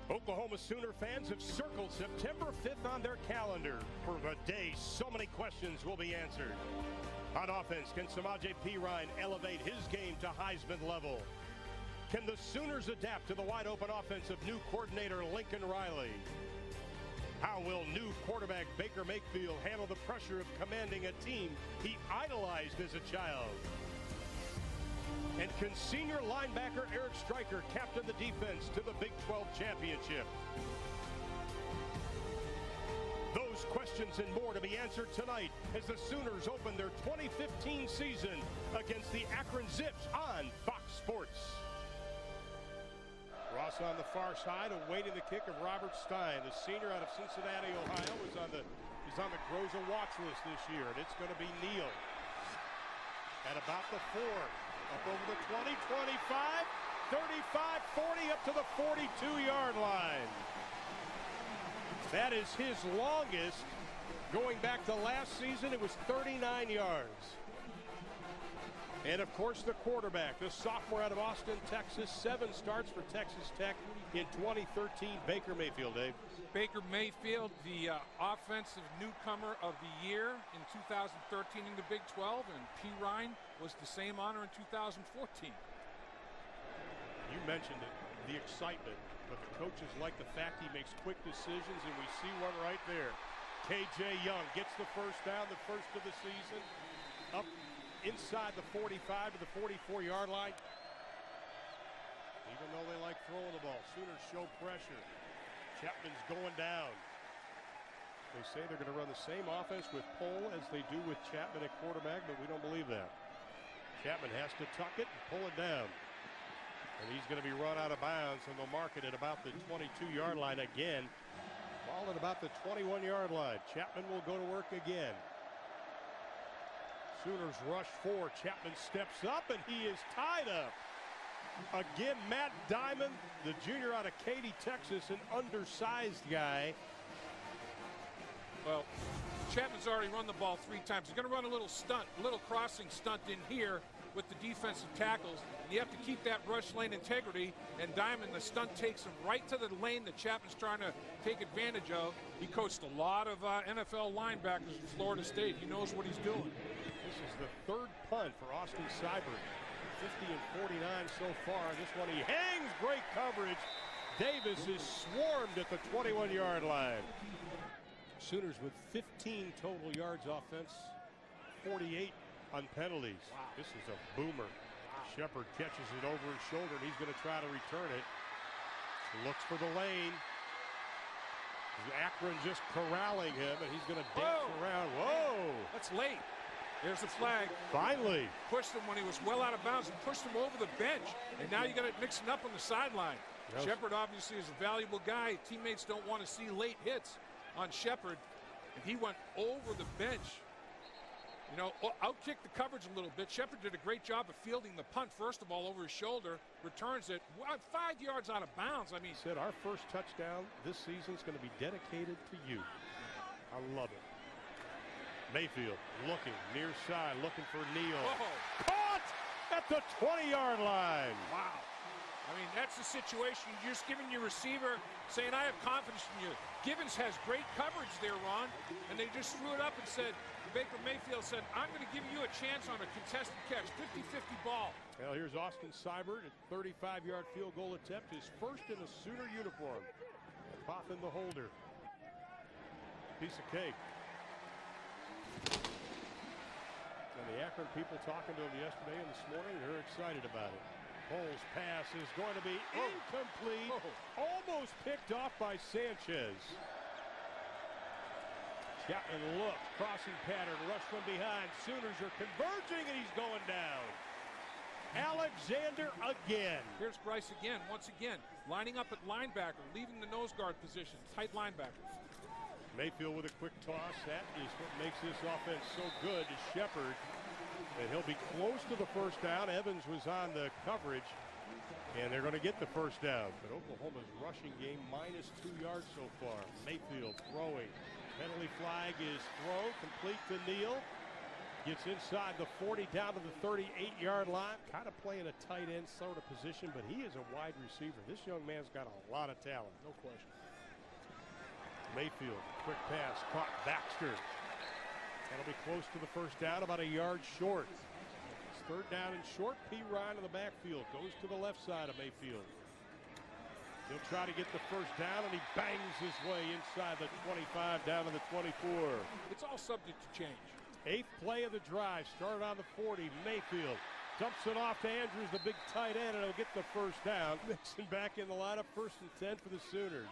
Oklahoma Sooner fans have circled September 5th on their calendar for the day so many questions will be answered. On offense, can Samaje Perine elevate his game to Heisman level? Can the Sooners adapt to the wide-open offense of new coordinator Lincoln Riley? How will new quarterback Baker Mayfield handle the pressure of commanding a team he idolized as a child? And can senior linebacker Eric Stryker captain the defense to the Big 12 championship? Those questions and more to be answered tonight as the Sooners open their 2015 season against the Akron Zips on Fox Sports. Ross on the far side, awaiting the kick of Robert Stein, the senior out of Cincinnati, Ohio, he's on the Groza watch list this year, and it's going to be Neal at about the 4, up over the 20, 25, 35, 40, up to the 42-yard line. That is his longest. Going back to last season, it was 39 yards. And, of course, the quarterback, the sophomore out of Austin, Texas. 7 starts for Texas Tech in 2013. Baker Mayfield, Dave. Baker Mayfield, the offensive newcomer of the year in 2013 in the Big 12. And Perine was the same honor in 2014. You mentioned it, the excitement. But the coaches like the fact he makes quick decisions, and we see one right there. K.J. Young gets the first down, the first of the season, up inside the 45 to the 44-yard line. Even though they like throwing the ball, Sooners show pressure. Chapman's going down. They say they're going to run the same offense with Pohl as they do with Chapman at quarterback, but we don't believe that. Chapman has to tuck it and pull it down. And he's going to be run out of bounds, and they'll mark it at about the 22-yard line again. Ball at about the 21-yard line. Chapman will go to work again. Sooners rush 4. Chapman steps up, and he is tied up. Again, Matt Diamond, the junior out of Katy, Texas, an undersized guy. Well, Chapman's already run the ball 3 times. He's going to run a little stunt, a little crossing stunt in here with the defensive tackles. And you have to keep that rush lane integrity. And Diamond, the stunt takes him right to the lane that Chapman's trying to take advantage of. He coached a lot of NFL linebackers at Florida State. He knows what he's doing. This is the 3rd punt for Austin Seibert. 50 and 49 so far. This one he hangs, great coverage. Davis is swarmed at the 21-yard line. Sooners with 15 total yards offense, 48 on penalties. Wow. This is a boomer. Wow. Seibert catches it over his shoulder, and he's going to try to return it. Looks for the lane. Akron just corralling him, and he's going to dance around. Whoa! That's late. There's the flag. Finally. Pushed him when he was well out of bounds and pushed him over the bench. And now you got it mixing up on the sideline. Seibert obviously is a valuable guy. Teammates don't want to see late hits on Seibert. And he went over the bench. You know, outkicked the coverage a little bit. Seibert did a great job of fielding the punt, first of all, over his shoulder. Returns it 5 yards out of bounds. I mean, he said our first touchdown this season is going to be dedicated to you. I love it. Mayfield looking near side, looking for Neal. Caught at the 20-yard line. Wow. I mean, that's the situation. You're just giving your receiver, saying, I have confidence in you. Givens has great coverage there, Ron, and they just threw it up and said, Baker Mayfield said, I'm going to give you a chance on a contested catch, 50-50 ball. Well, here's Austin Seibert at 35-yard field goal attempt, his first in a Sooner uniform. Popping the holder. Piece of cake. And the Akron people talking to him yesterday and this morning, they're excited about it. Pohl's pass is going to be incomplete. Almost picked off by Sanchez. Chapman looks, crossing pattern, rush from behind. Sooners are converging, and he's going down. Alexander again. Here's Bryce again, once again, lining up at linebacker, leaving the nose guard position, tight linebacker. Mayfield with a quick toss. That is what makes this offense so good to Seibert. And he'll be close to the first down. Evans was on the coverage, and they're going to get the first down. But Oklahoma's rushing game -2 yards so far. Mayfield throwing. Penalty flag is thrown, complete to Neal. Gets inside the 40 down to the 38-yard line. Kind of playing a tight end sort of position, but he is a wide receiver. This young man's got a lot of talent. No question. Mayfield, quick pass, caught Baxter. That'll be close to the first down, about a yard short. It's third down and short. P. Ryan in the backfield goes to the left side of Mayfield. He'll try to get the first down, and he bangs his way inside the 25 down to the 24. It's all subject to change. 8th play of the drive, started on the 40. Mayfield dumps it off to Andrews, the big tight end, and he'll get the first down. Mixon back in the lineup, 1st and 10 for the Sooners.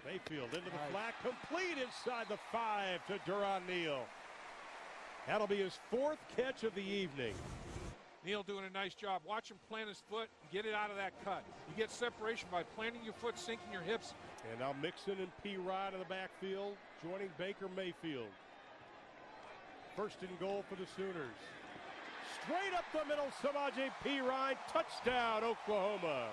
Mayfield into the flat, complete inside the 5 to Duron Neal. That'll be his 4th catch of the evening. Neal doing a nice job. Watch him plant his foot and get it out of that cut. You get separation by planting your foot, sinking your hips. And now Mixon and P. Ryan in the backfield, joining Baker Mayfield. 1st and goal for the Sooners. Straight up the middle, Samaje Perine, touchdown, Oklahoma.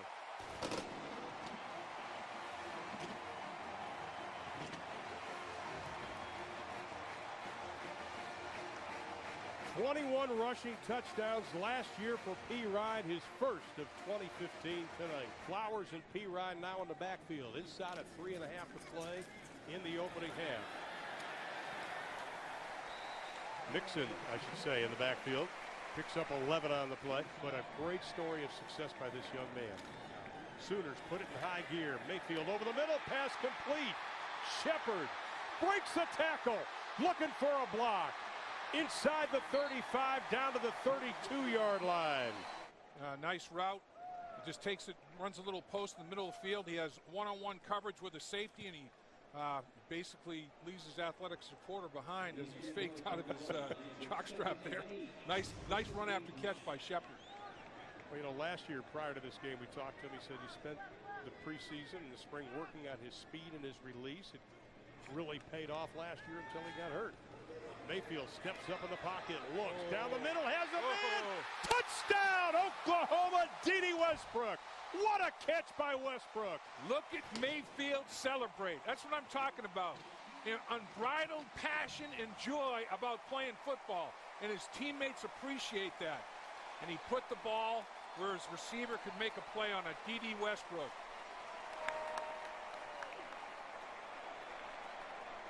"21 rushing touchdowns last year for P. Ryan, his first of 2015 tonight. Flowers and P. Ryan now in the backfield, inside of 3.5 to play in the opening half. Mixon, I should say, in the backfield, picks up 11 on the play, but a great story of success by this young man. Sooners put it in high gear. Mayfield over the middle, pass complete. Seibert breaks the tackle, looking for a block. Inside the 35, down to the 32-yard line. Nice route. He just takes it, runs a little post in the middle of the field. He has one-on-one coverage with a safety, and he basically leaves his athletic supporter behind as he's faked out of his jockstrap there. Nice run after catch by Seibert. Well, you know, last year prior to this game, we talked to him. He said he spent the preseason and the spring working on his speed and his release. It really paid off last year until he got hurt. Mayfield steps up in the pocket, looks down the middle, has a man. Touchdown, Oklahoma, D.D. Westbrook. What a catch by Westbrook. Look at Mayfield celebrate. That's what I'm talking about. Unbridled passion and joy about playing football. And his teammates appreciate that. And he put the ball where his receiver could make a play on a D.D. Westbrook.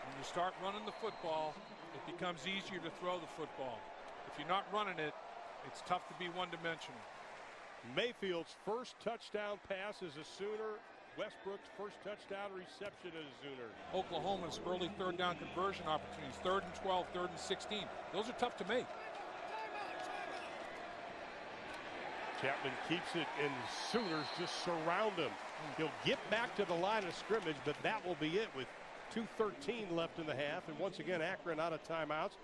When you start running the football, it becomes easier to throw the football. If you're not running it, it's tough to be one-dimensional. Mayfield's first touchdown pass as a Sooner. Westbrook's first touchdown reception as a Sooner. Oklahoma's early third down conversion opportunities, 3rd and 12, 3rd and 16. Those are tough to make. Chapman keeps it, and Sooners just surround him. He'll get back to the line of scrimmage, but that will be it with 2:13 left in the half. And once again, Akron out of timeouts.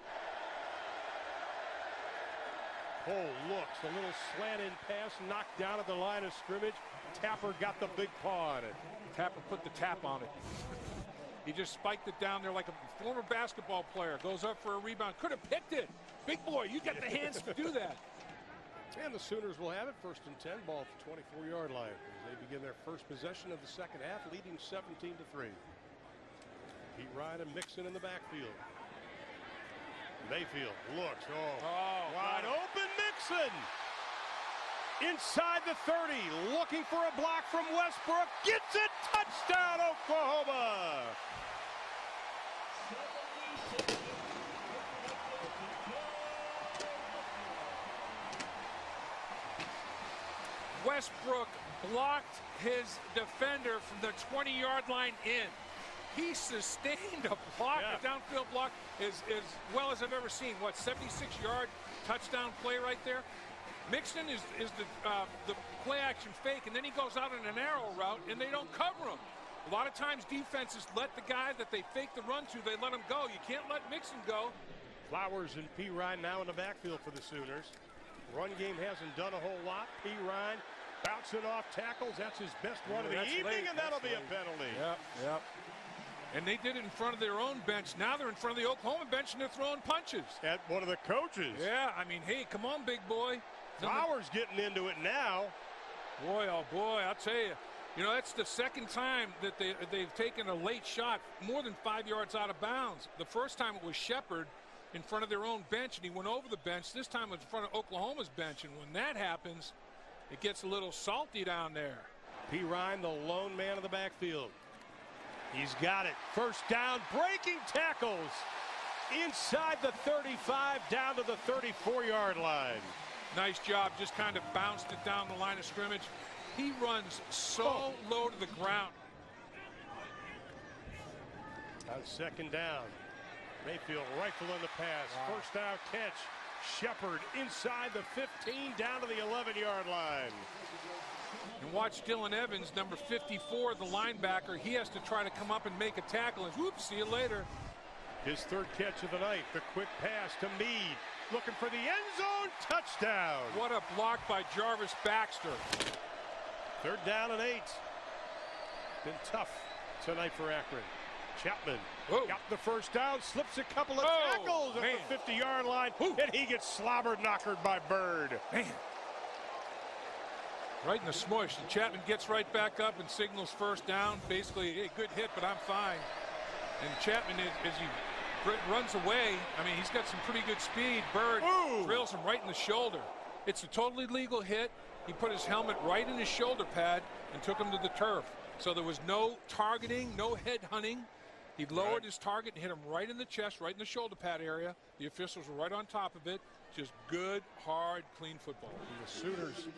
Cole looks, a little slant-in pass knocked down at the line of scrimmage. Tapper got the big paw on it. Tapper put the tap on it. He just spiked it down there like a former basketball player. Goes up for a rebound. Could have picked it. Big boy, you got the hands to do that. And the Sooners will have it, 1st and 10, ball at the 24-yard line as they begin their first possession of the second half, leading 17-3. Pete Ryan and Mixon in the backfield. Mayfield looks, wide open Mixon. Inside the 30, looking for a block from Westbrook. Gets it, touchdown Oklahoma. Westbrook blocked his defender from the 20-yard line in. He sustained a block, a downfield block, as well as I've ever seen. What, 76-yard touchdown play right there? Mixon is the play-action fake, and then he goes out on an arrow route, and they don't cover him. A lot of times defenses let the guy that they fake the run to, they let him go. You can't let Mixon go. Flowers and P. Ryan now in the backfield for the Sooners. Run game hasn't done a whole lot. P. Ryan bouncing off tackles. That's his best run of the evening, and that'll be a penalty. Yep. And they did it in front of their own bench. Now they're in front of the Oklahoma bench, and they're throwing punches. At one of the coaches. Yeah, I mean, hey, come on, big boy. Flowers getting into it now. Boy, oh boy, I'll tell you. You know, that's the second time that they've taken a late shot more than 5 yards out of bounds. The first time it was Seibert, in front of their own bench, and he went over the bench. This time in front of Oklahoma's bench, and when that happens, it gets a little salty down there. P. Ryan, the lone man of the backfield. He's got it. First down, breaking tackles inside the 35, down to the 34-yard line. Nice job, just kind of bounced it down the line of scrimmage. He runs so low to the ground. On second down, Mayfield rifle in the pass. Wow. First down catch. Seibert inside the 15, down to the 11-yard line. And watch Dillon Evans, number 54, the linebacker. He has to try to come up and make a tackle, and whoops, see you later. His third catch of the night, the quick pass to Meade. Looking for the end zone, touchdown. What a block by Jarvis Baxter. Third down and 8. Been tough tonight for Akron. Chapman got the first down, slips a couple of tackles at the 50-yard line, and he gets slobbered knockered by Bird. Man. Right in the smush. And Chapman gets right back up and signals first down. Basically, hey, good hit, but I'm fine. And Chapman, as he runs away, I mean, he's got some pretty good speed. Bird drills him right in the shoulder. It's a totally legal hit. He put his helmet right in his shoulder pad and took him to the turf. So there was no targeting, no head hunting. He lowered his target and hit him right in the chest, right in the shoulder pad area. The officials were right on top of it. Just good, hard, clean football. The Sooners,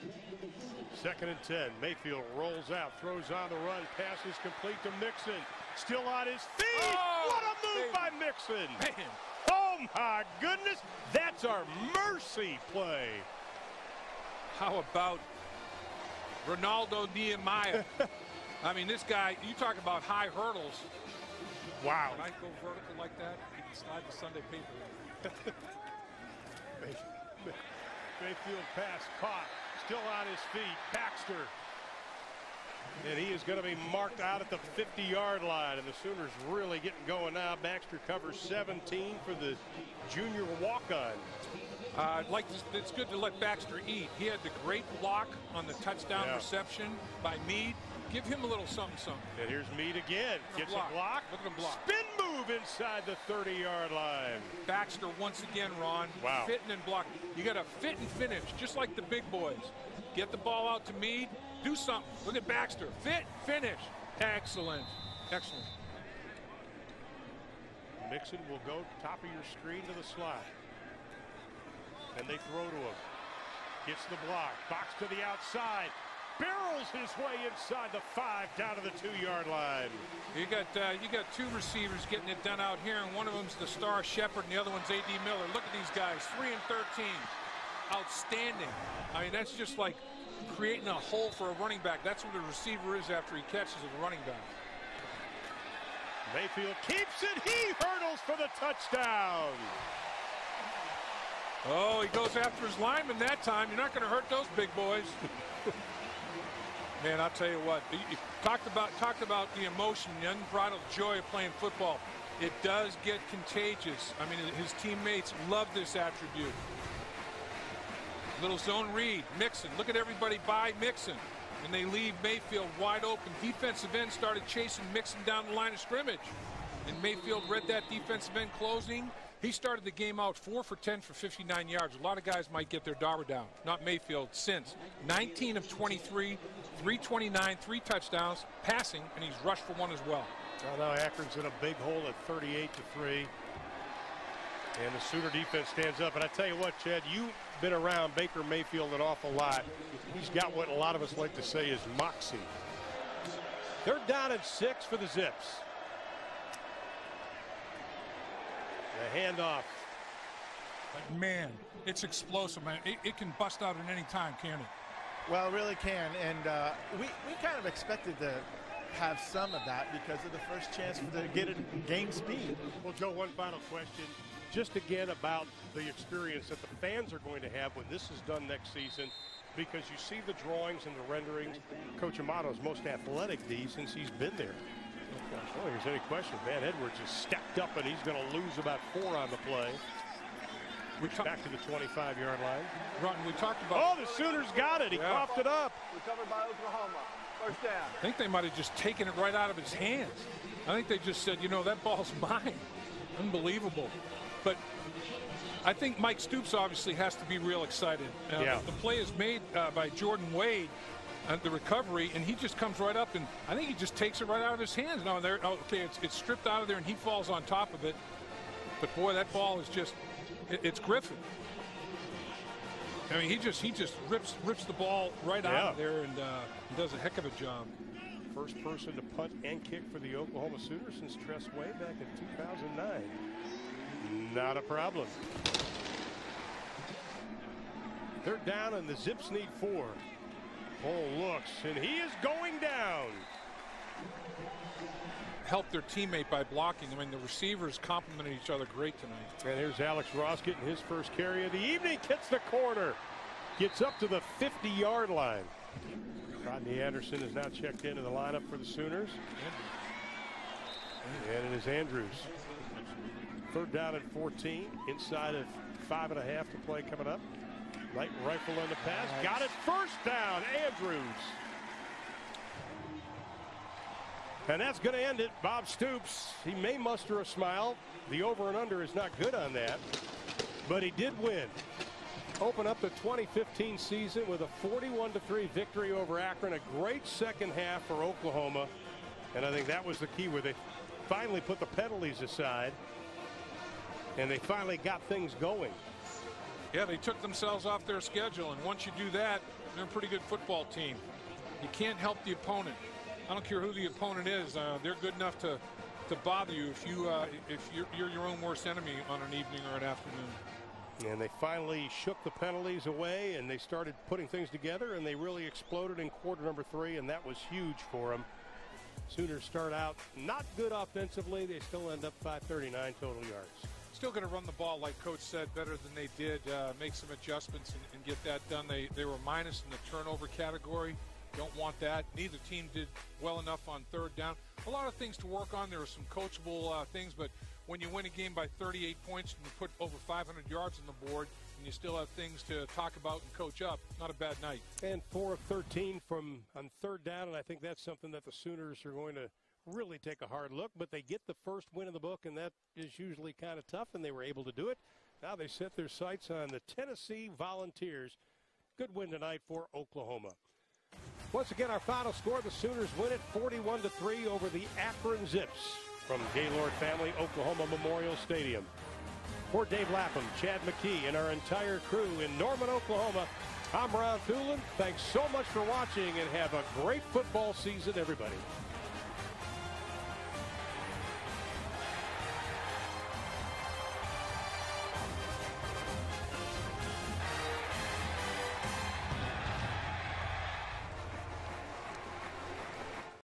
2nd and 10. Mayfield rolls out, throws on the run, passes complete to Mixon. Still on his feet. What a move by Mixon. Man. Oh, my goodness. That's our mercy play. How about Ronaldo Nehemiah? I mean, this guy, you talk about high hurdles. Wow. When I go vertical like that, you can slide the Sunday paper. Mayfield pass caught. Still on his feet. Baxter. And he is going to be marked out at the 50-yard line. And the Sooners really getting going now. Baxter covers 17 for the junior walk-on. It's good to let Baxter eat. He had the great block on the touchdown reception by Meade. Give him a little something. And here's Meade again. Gets a block. Look at him block. Spin move inside the 30-yard line. Baxter once again, Ron. Wow. Fitting and blocking. You got to fit and finish, just like the big boys. Get the ball out to Meade. Do something. Look at Baxter. Fit, finish. Excellent. Excellent. Mixon will go top of your screen to the slot. And they throw to him. Gets the block. Box to the outside. Barrels his way inside the 5, down to the 2-yard line. You got two receivers getting it done out here, and one of them's the star Seibert, and the other one's A.D. Miller. Look at these guys, 3 and 13. Outstanding. I mean, that's just like creating a hole for a running back. That's what a receiver is after he catches a running back. Mayfield keeps it. He hurdles for the touchdown. Oh, he goes after his lineman that time. You're not going to hurt those big boys. Man, I'll tell you what. Talked about the emotion, the unbridled joy of playing football. It does get contagious. I mean, his teammates love this attribute. Little zone read. Mixon. Look at everybody by Mixon. And they leave Mayfield wide open. Defensive end started chasing Mixon down the line of scrimmage. And Mayfield read that defensive end closing. He started the game out 4 for 10 for 59 yards. A lot of guys might get their dauber down. Not Mayfield since. 19 of 23, 329, 3 touchdowns, passing, and he's rushed for 1 as well. Well, now Akron's in a big hole at 38-3. And the Sooner defense stands up. And I tell you what, Chad, you've been around Baker Mayfield an awful lot. He's got what a lot of us like to say is moxie. They're down at 6 for the Zips. The handoff. But man, it's explosive, man. It can bust out at any time, can't it? Well, it really can. And we kind of expected to have some of that because of the first chance to get it game speed. Well, Joe, one final question. Just again about the experience that the fans are going to have when this is done next season, because you see the drawings and the renderings. Coach Amato's most athletic D since he's been there. I don't think there's any question. Van Edwards is stepped up, and he's going to lose about 4 on the play. Back to the 25-yard line. Ron, we talked about. Oh, the Sooners got it. He coughed it up. Recovered by Oklahoma. First down. I think they might have just taken it right out of his hands. I think they just said, you know, that ball's mine. Unbelievable. But I think Mike Stoops obviously has to be real excited. The play is made by Jordan Wade, the recovery, and he just comes right up, and I think he just takes it right out of his hands. No, okay, it's stripped out of there, and he falls on top of it. But boy, that ball is just—it's Griffin. I mean, he just rips the ball right out of there, and does a heck of a job. First person to punt and kick for the Oklahoma Sooners since Tress Way back in 2009. Not a problem. They're down, and the Zips need 4. Cole looks, and he is going down. Help their teammate by blocking. I mean, the receivers complimented each other great tonight. And here's Alex Ross getting his first carry of the evening. Hits the corner. Gets up to the 50-yard line. Rodney Anderson is now checked into the lineup for the Sooners. And it is Andrews. 3rd down and 14. Inside of 5.5 to play coming up. Light rifle on the pass. Got it. First down, Andrews. And that's going to end it. Bob Stoops, he may muster a smile. The over and under is not good on that. But he did win. Open up the 2015 season with a 41-3 victory over Akron. A great second half for Oklahoma. And I think that was the key, where they finally put the penalties aside. And they finally got things going. Yeah, they took themselves off their schedule. And once you do that, they're a pretty good football team. You can't help the opponent. I don't care who the opponent is. They're good enough to bother you if you're your own worst enemy on an evening or an afternoon. And they finally shook the penalties away, and they started putting things together, and they really exploded in quarter number 3, and that was huge for them. Sooners start out not good offensively. They still end up 539 total yards. Still going to run the ball, like Coach said, better than they did. Make some adjustments and get that done. They were minus in the turnover category. Don't want that. Neither team did well enough on 3rd down. A lot of things to work on. There are some coachable things, but when you win a game by 38 points and you put over 500 yards on the board and you still have things to talk about and coach up, not a bad night. And 4 of 13 on 3rd down, and I think that's something that the Sooners are going to really take a hard look. But they get the first win in the book, and that is usually kind of tough, and they were able to do it. Now they set their sights on the Tennessee Volunteers. Good win tonight for Oklahoma. Once again, our final score, the Sooners win it 41-3 over the Akron Zips from Gaylord Family Oklahoma Memorial Stadium. For Dave Lapham, Chad McKee, and our entire crew in Norman, Oklahoma, I'm Ron Thulin. Thanks so much for watching, and have a great football season, everybody.